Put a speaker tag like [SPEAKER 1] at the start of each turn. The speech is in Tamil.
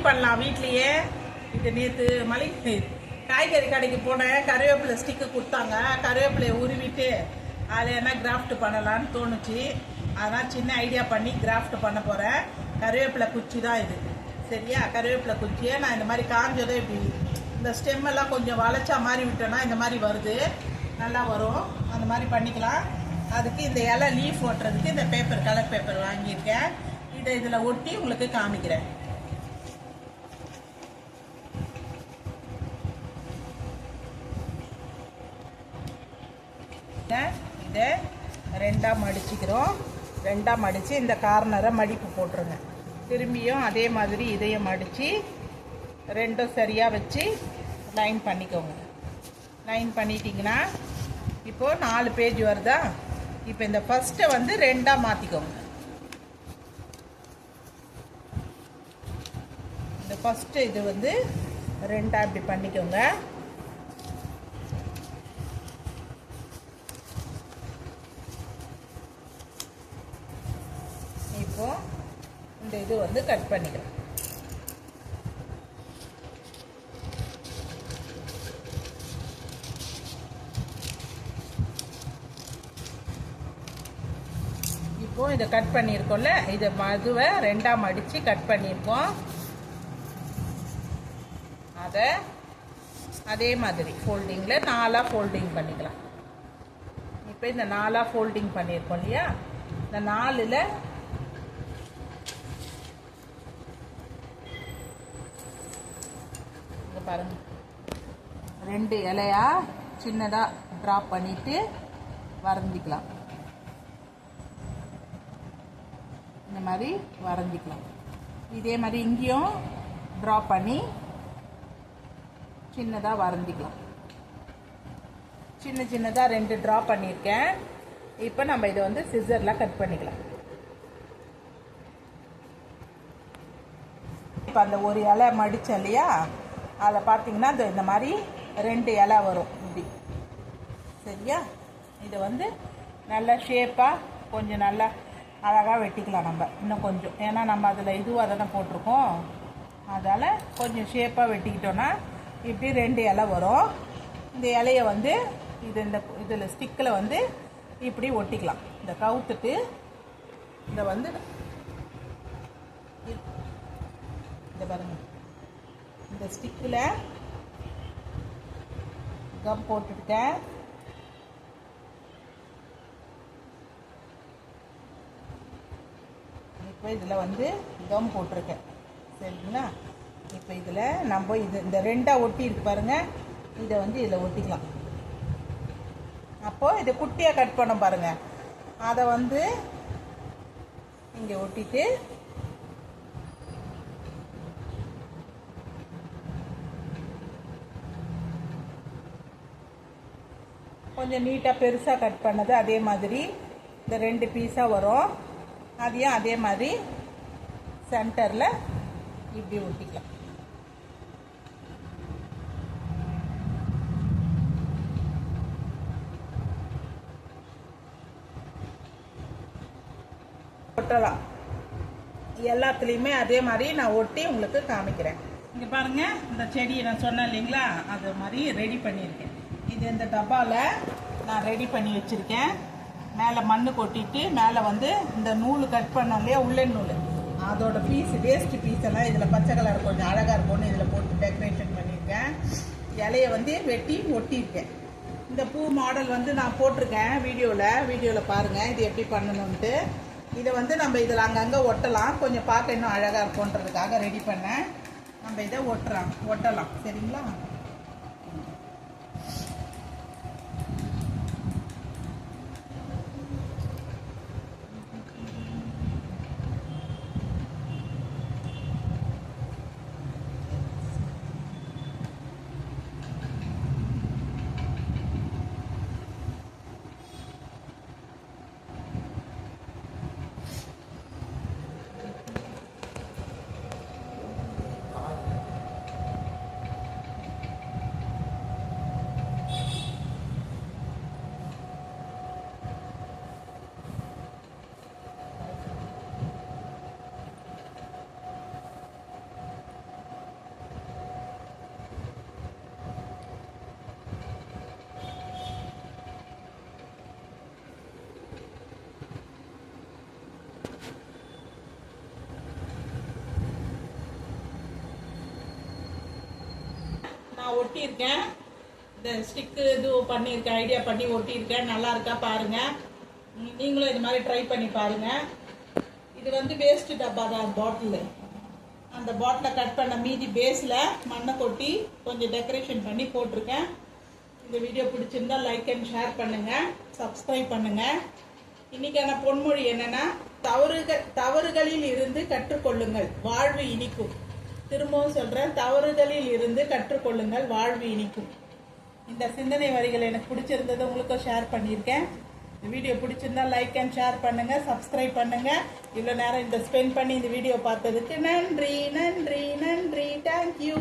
[SPEAKER 1] பண்ணலாம் வீட்லேயே. இது நேற்று மளிகை காய்கறி கடைக்கு போனேன், கருவேப்பிலை ஸ்டிக்கு கொடுத்தாங்க. கருவேப்பிலையை உருவிட்டு அதில் என்ன கிராஃப்ட் பண்ணலான்னு தோணுச்சு. அதனால் சின்ன ஐடியா பண்ணி கிராஃப்ட் பண்ண போகிறேன். கருவேப்பிலை குச்சி தான் இது, சரியா? கருவேப்பிலை குச்சியை நான் இந்த மாதிரி காஞ்சதை இப்படி இந்த ஸ்டெம்மெல்லாம் கொஞ்சம் வளைச்சா மாதிரி விட்டோன்னா இந்த மாதிரி வருது, நல்லா வரும். அந்த மாதிரி பண்ணிக்கலாம். அதுக்கு இந்த இலை லீஃப் ஓட்டுறதுக்கு இந்த பேப்பர், கலர் பேப்பர் வாங்கியிருக்கேன். இதை இதில் ஒட்டி உங்களுக்கு காமிக்கிறேன். இதை ரெண்டாக மடிச்சுக்கிறோம். ரெண்டாக மடித்து இந்த கார்னரை மடிப்பு போட்டுருங்க. திரும்பியும் அதே மாதிரி இதையும் மடித்து ரெண்டும் சரியாக வச்சு லைன் பண்ணிக்கோங்க. லைன் பண்ணிட்டீங்கன்னா இப்போது 4 பேஜ் வருதா? இப்போ இந்த ஃபஸ்ட்டை வந்து ரெண்டாக மாற்றிக்கோங்க. இந்த ஃபஸ்ட்டு இது வந்து ரெண்டாக இப்படி பண்ணிக்கோங்க. இப்போ இந்த இது வந்து கட் பண்ணிக்கலாம். இப்போ இதை கட் பண்ணியிருக்கோம்ல, இதை மதுவை ரெண்டாக மடித்து கட் பண்ணியிருக்கோம். அதை அதே மாதிரி ஃபோல்டிங்கில் 4ஆக ஃபோல்டிங் பண்ணிக்கலாம். இப்போ இந்த 4ஆக ஃபோல்டிங் பண்ணியிருக்கோம் இல்லையா? இந்த 4ல் பாருங்க, 2 இலையா சின்னதாக ட்ராப் பண்ணிட்டு வரைஞ்சிக்கலாம். இந்த மாதிரி வரைஞ்சிக்கலாம். இதே மாதிரி இங்கேயும் ட்ராப் பண்ணி சின்னதாக வரைஞ்சிக்கலாம். சின்னதாக 2 ட்ராப் பண்ணியிருக்கேன். இப்போ நம்ம இதை வந்து சிசரில் கட் பண்ணிக்கலாம். இப்போ அந்த ஒரு இலை மடித்தோம் இல்லையா, அதில் பார்த்தீங்கன்னா இந்த மாதிரி 2 இலை வரும் இப்படி, சரியா? இதை வந்து நல்லா ஷேப்பாக கொஞ்சம் நல்லா அழகாக வெட்டிக்கலாம் நம்ம இன்னும் கொஞ்சம். ஏன்னா நம்ம அதில் இதுவாக தானே போட்டிருக்கோம், அதால் கொஞ்சம் ஷேப்பாக வெட்டிக்கிட்டோன்னா இப்படி 2 இலை வரும். இந்த இலையை வந்து இதில் ஸ்டிக்கில் வந்து இப்படி ஒட்டிக்கலாம். இந்த கவுத்துட்டு இதை வந்து இந்த பாருங்கள், இந்த ஸ்டிக்கில் கம் போட்டுக்கிட்டேன். இப்போ இதில் வந்து கம் போட்டிருக்கேன், சரிங்களா? இப்போ இதில் நம்ம இந்த 2ஆக ஒட்டி இருக்கு பாருங்கள், இதை வந்து இதில் ஒட்டிக்கலாம். அப்போது இதை குட்டியாக கட் பண்ண பாருங்கள், அதை வந்து இங்கே ஒட்டிட்டு கொஞ்சம் நீட்டாக பெருசாக கட் பண்ணது அதே மாதிரி இந்த 2 பீஸாக வரும். அதையும் அதே மாதிரி சென்டரில் இப்படி ஒட்டிக்கலாம். ஒட்டலாம். எல்லாத்துலேயுமே அதே மாதிரி நான் ஒட்டி உங்களுக்கு காமிக்கிறேன். இங்கே பாருங்கள், இந்த செடியை நான் சொன்னேன் இல்லைங்களா, அது மாதிரி ரெடி பண்ணியிருக்கேன். இது இந்த டப்பாவில் நான் ரெடி பண்ணி வச்சுருக்கேன். மேலே மண் கொட்டிட்டு மேலே வந்து இந்த நூல் கட் பண்ணோம் இல்லையா, உள்ளன் நூல், அதோட பீஸ், வேஸ்ட்டு பீஸ் எல்லாம் இதில் பச்சை கலர் கொஞ்சம் அழகாக இருக்கும்னு இதில் போட்டு டெக்கரேஷன் பண்ணியிருக்கேன். இலையை வந்து வெட்டி ஒட்டியிருக்கேன். இந்த பூ மாடல் வந்து நான் போட்டிருக்கேன் வீடியோவில் பாருங்கள் இது எப்படி பண்ணணுன்ட்டு. இதை வந்து நம்ம இதில் அங்கங்கே ஒட்டலாம், கொஞ்சம் பார்க்க இன்னும் அழகாக இருக்கும்ன்றதுக்காக ரெடி பண்ணேன். நம்ம இதை ஒட்டலாம், சரிங்களா? ஒட்டியிருக்கேன். இந்த ஸ்டிக்கு இது பண்ணியிருக்கேன், ஐடியா பண்ணி ஒட்டியிருக்கேன். நல்லா இருக்கா பாருங்கள். நீங்களும் இது மாதிரி ட்ரை பண்ணி பாருங்கள். இது வந்து வேஸ்ட் டப்பா தான் பாட்டில். அந்த பாட்டிலை கட் பண்ண மீதி பேஸில் மண்ணை கொட்டி கொஞ்சம் டெக்கரேஷன் பண்ணி போட்டிருக்கேன். இந்த வீடியோ பிடிச்சிருந்தா லைக் அண்ட் ஷேர் பண்ணுங்கள், சப்ஸ்கிரைப் பண்ணுங்கள். இன்றைக்கான பொன்மொழி என்னென்னா, தவறுகளில் இருந்து கற்றுக்கொள்ளுங்கள், வாழ்வு இனிக்கும். திரும்பவும் சொல்கிறேன், தவறுகளில் இருந்து கற்றுக்கொள்ளுங்கள், வாழ்வு இனிக்கும். இந்த சிந்தனை வரிகள் எனக்கு பிடிச்சிருந்தது, உங்களுக்கும் ஷேர் பண்ணியிருக்கேன். இந்த வீடியோ பிடிச்சிருந்தா லைக் அண்ட் ஷேர் பண்ணுங்கள், சப்ஸ்கிரைப் பண்ணுங்கள். இவ்வளோ நேரம் இந்த ஸ்பெண்ட் பண்ணி இந்த வீடியோ பார்த்ததுக்கு நன்றி நன்றி நன்றி. தேங்க்யூ.